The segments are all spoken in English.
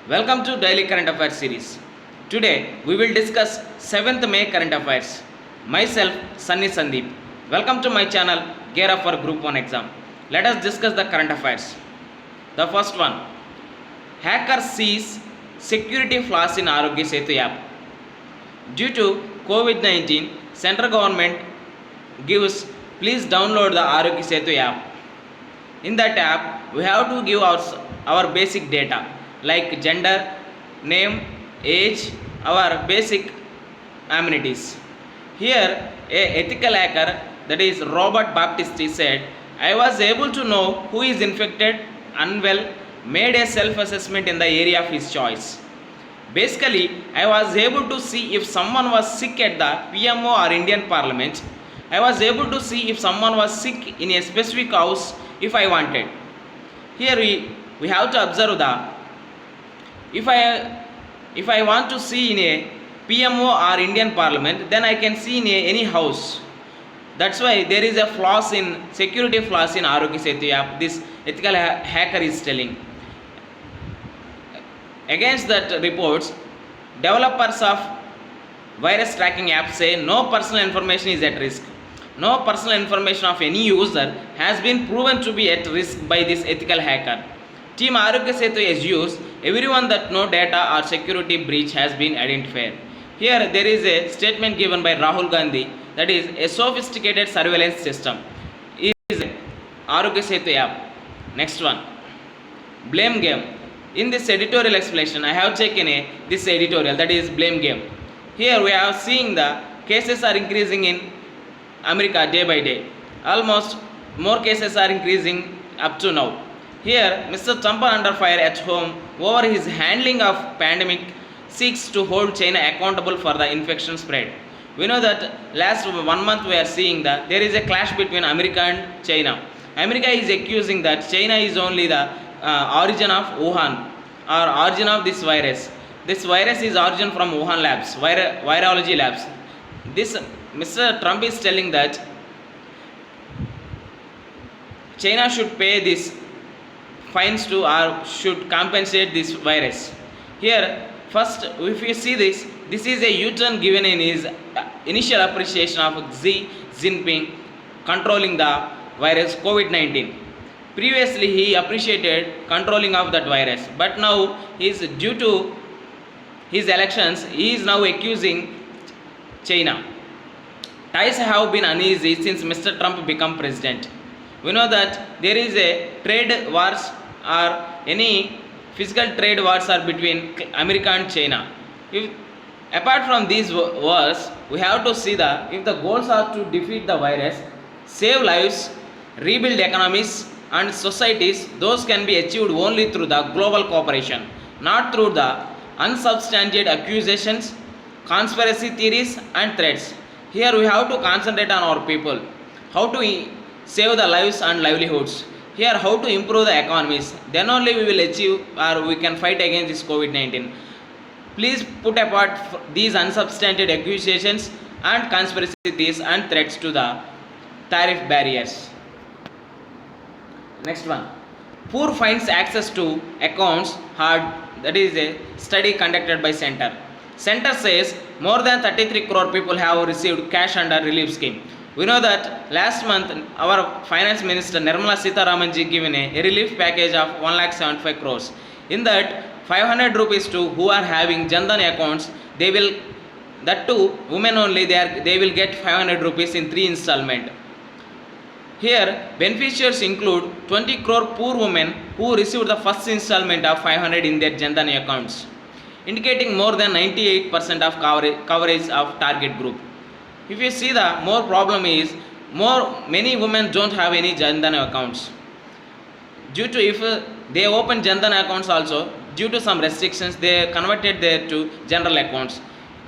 Welcome to Daily Current Affairs series. Today we will discuss 7th May current affairs. Myself Sunny Sandeep. Welcome to my channel Gear Up for Group 1 exam. Let us discuss the current affairs. The first one. Hacker sees security flaws in Arogya Setu app. Due to COVID-19, central government gives please download the Arogya Setu app. In that app, we have to give our basic data like gender, name, age, our basic amenities. Here, a ethical hacker, that is Robert Baptisti, said, I was able to know who is infected, unwell, made a self-assessment in the area of his choice. Basically, I was able to see if someone was sick at the PMO or Indian Parliament. I was able to see if someone was sick in a specific house if I wanted. Here we have to observe the if I want to see in a PMO or Indian Parliament, then I can see in any house. That's why there is a flaws in security flaws in Arogya Setu app. This ethical hacker is telling. Against that reports, developers of virus tracking apps say no personal information is at risk. No personal information of any user has been proven to be at risk by this ethical hacker. Team Arogya Setu assumes everyone that no data or security breach has been identified. Here there is a statement given by Rahul Gandhi, that is a sophisticated surveillance system is Arogya Setu app. Next one, blame game. In this editorial explanation, I have taken this editorial, that is blame game. Here we are seeing the cases are increasing in America day by day. Almost more cases are increasing up to now. Here, Mr. Trump under fire at home over his handling of pandemic seeks to hold China accountable for the infection spread. We know that last 1 month we are seeing that there is a clash between America and China. America is accusing that China is only the origin of Wuhan or origin of this virus. This virus is origin from Wuhan labs, virology labs. This Mr. Trump is telling that China should pay this fines to or should compensate this virus. Here, first, if you see this is a U-turn given in his initial appreciation of Xi Jinping controlling the virus COVID-19. Previously, he appreciated controlling of that virus, but now due to his elections, he is now accusing China. Ties have been uneasy since Mr. Trump became president. We know that there is a trade wars or any physical trade wars are between America and China. Apart from these wars, we have to see if the goals are to defeat the virus, save lives, rebuild economies and societies, those can be achieved only through the global cooperation, not through the unsubstantiated accusations, conspiracy theories and threats. Here we have to concentrate on our people, how to save the lives and livelihoods. Here how to improve the economies. Then only we will achieve or we can fight against this COVID-19. Please put apart these unsubstantiated accusations and conspiracy theories and threats to the tariff barriers. Next one. Poor finds access to accounts hard. That is a study conducted by Center. Center says more than 33 crore people have received cash under relief scheme. We know that last month our finance minister Nirmala Sitharaman ji given a relief package of 1,75 crores. In that 500 rupees to who are having Jan Dhan accounts, they will, that too women only, they will get 500 rupees in 3 installment. Here beneficiaries include 20 crore poor women who received the first installment of 500 in their Jan Dhan accounts, indicating more than 98% of coverage of target group. If you see the more problem is many women don't have any Jan Dhan accounts. Due to if they open Jan Dhan accounts also, due to some restrictions they converted there to general accounts.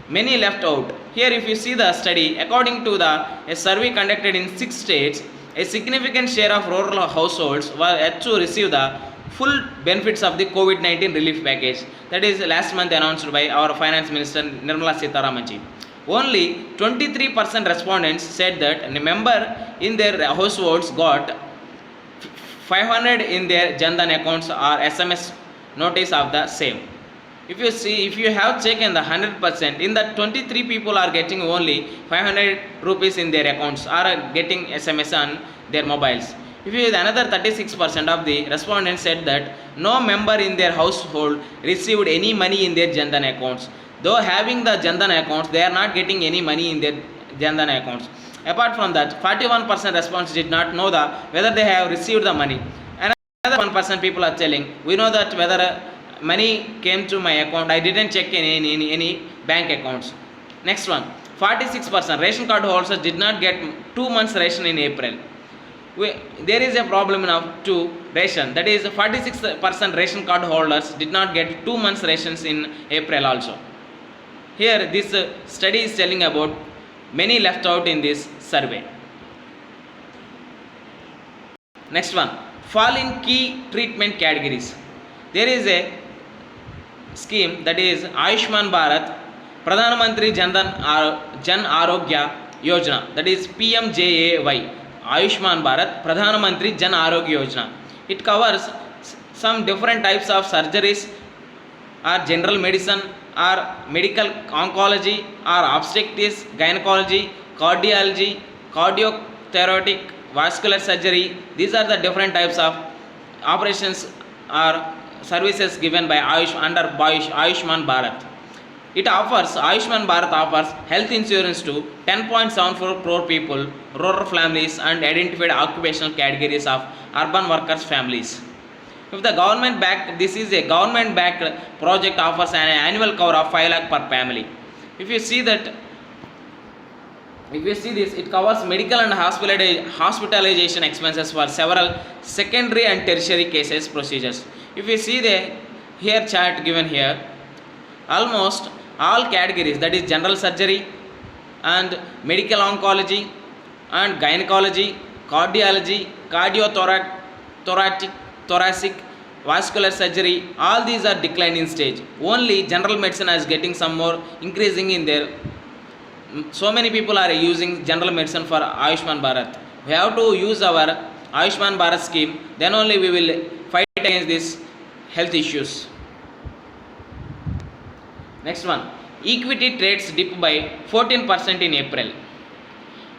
Many left out. Here if you see the study, according to a survey conducted in 6 states, a significant share of rural households were yet to receive the full benefits of the COVID-19 relief package. That is last month announced by our finance minister Nirmala Sitharaman ji. Only 23% respondents said that a member in their households got 500 in their Jan Dhan accounts or SMS notice of the same. If you see, if you have taken the 100%, in that 23 people are getting only 500 rupees in their accounts, are getting SMS on their mobiles. If you another 36% of the respondents said that no member in their household received any money in their Jan Dhan accounts. Though having the Jan Dhan accounts, they are not getting any money in their Jan Dhan accounts. Apart from that, 41% response did not know whether they have received the money. Another 1% people are telling, we know that whether money came to my account, I didn't check any bank accounts. Next one, 46% ration card holders did not get 2 months ration in April. There is a problem now to ration, that is 46% ration card holders did not get 2 months rations in April also. Here this study is telling about many left out in this survey. Next one, fall in key treatment categories. There is a scheme, that is Ayushman Bharat Pradhan Mantri Jan Arogya Yojana, that is PMJAY. Ayushman Bharat Pradhan Mantri Jan Arogya Yojana. It covers some different types of surgeries, or general medicine, or medical oncology, or obstetrics, gynecology, cardiology, cardiothoracic, vascular surgery. These are the different types of operations or services given by under Ayushman Bharat. Ayushman Bharat offers health insurance to 10.74 crore people, rural families, and identified occupational categories of urban workers' families. If the government backed, this is a government backed project, offers an annual cover of 5 lakh per family. If you see this, it covers medical and hospitalization expenses for several secondary and tertiary cases procedures. If you see the here chart given here, almost all categories, that is general surgery and medical oncology and gynecology, cardiology, thoracic, vascular surgery, all these are declining stage. Only general medicine is getting some more increasing in there. So many people are using general medicine for Ayushman Bharat. We have to use our Ayushman Bharat scheme, then only we will fight against these health issues. Next one, equity trades dipped by 14% in April.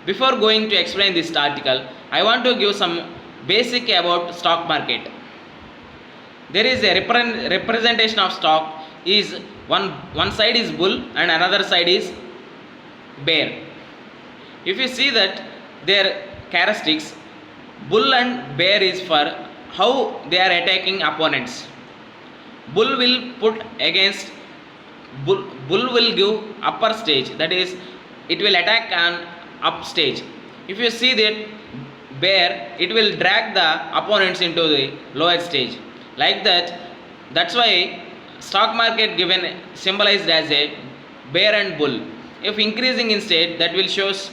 Before going to explain this article, I want to give some basic about stock market. There is a representation of stock is one side is bull and another side is bear. If you see that their characteristics, bull and bear is for how they are attacking opponents. Bull will put against bull will give upper stage, that is it will attack an up stage. If you see that bear, it will drag the opponents into the lower stage. Like that, that's why stock market given symbolized as a bear and bull. If increasing in stage, that will shows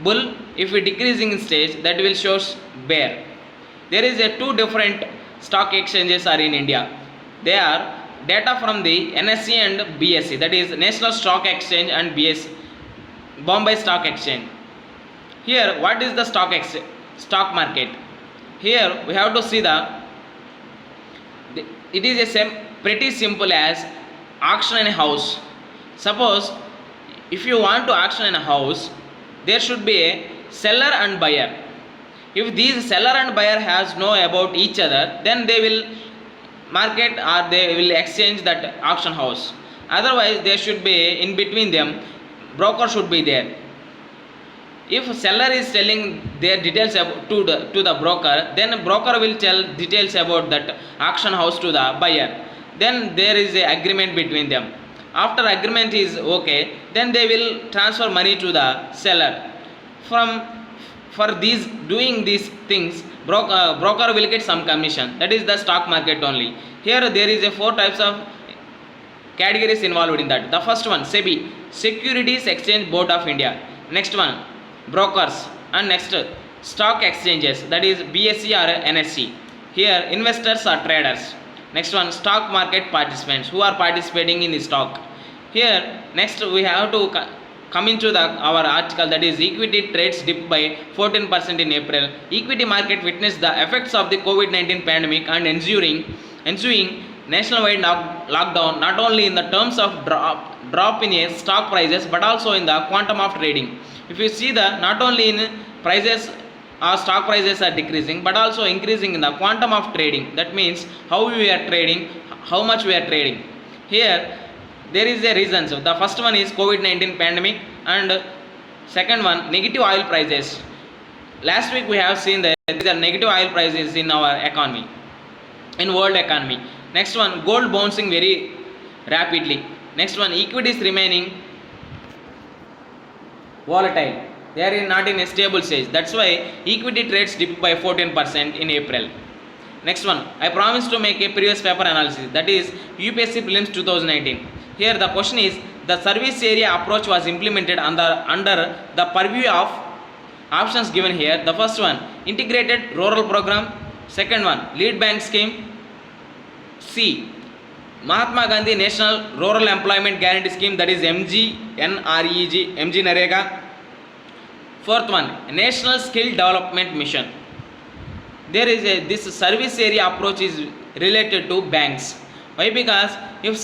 bull. If it decreasing in stage, that will shows bear. There is a two different stock exchanges are in India. They are data from the NSE and BSE, that is National Stock Exchange and BSE, Bombay Stock Exchange. Here, what is the stock market? Here we have to see it is a pretty simple as auction in a house. Suppose if you want to auction in a house, there should be a seller and buyer. If these seller and buyer has know about each other, then they will market or they will exchange that auction house. Otherwise, there should be in between them, broker should be there. If seller is telling their details to the broker, then broker will tell details about that auction house to the buyer. Then there is a agreement between them. After agreement is okay, then they will transfer money to the seller. For these doing these things, broker will get some commission. That is the stock market only. Here there is a 4 types of categories involved in that. The first one, SEBI, Securities Exchange Board of India. Next one, brokers, and next stock exchanges, that is BSE or NSE. Here investors or traders. Next one, stock market participants who are participating in the stock. Here next we have to come into our article, that is equity trades dipped by 14% in April. Equity market witnessed the effects of the COVID-19 pandemic and ensuing nationwide lockdown not only in the terms of drop in a stock prices but also in the quantum of trading. If you see the not only in prices or stock prices are decreasing but also increasing in the quantum of trading, that means how we are trading, how much we are trading. Here there is a reason. So the first one is COVID-19 pandemic, and second one negative oil prices. Last week we have seen that there are negative oil prices in our economy, in world economy. Next one, gold bouncing very rapidly. Next one, equities remaining volatile, they are not in a stable stage, that's why equity trades dipped by 14% in April. Next one, I promised to make a previous paper analysis, that is UPSC prelims 2019. Here the question is, the service area approach was implemented under the purview of options given here. The first one, integrated rural program. Second one, lead bank scheme. C, Mahatma Gandhi National Rural Employment Guarantee Scheme, that is MGNREG, MG Narega. Fourth one, National Skill Development Mission. There is this service area approach is related to banks. Why? Because if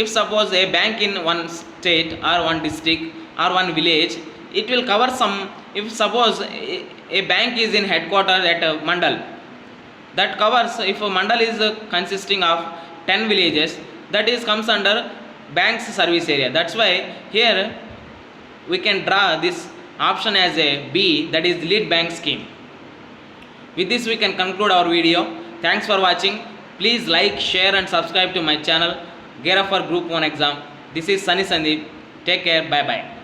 suppose a bank in one state or one district or one village, it will cover some. If suppose a bank is in headquarters at a mandal, that covers, if a mandal is consisting of 10 villages, that is comes under bank's service area. That's why here we can draw this option as a B, that is lead bank scheme. With this we can conclude our video. Thanks for watching. Please like, share and subscribe to my channel. Gear up for Group 1 exam. This is Sunny Sandeep. Take care. Bye bye.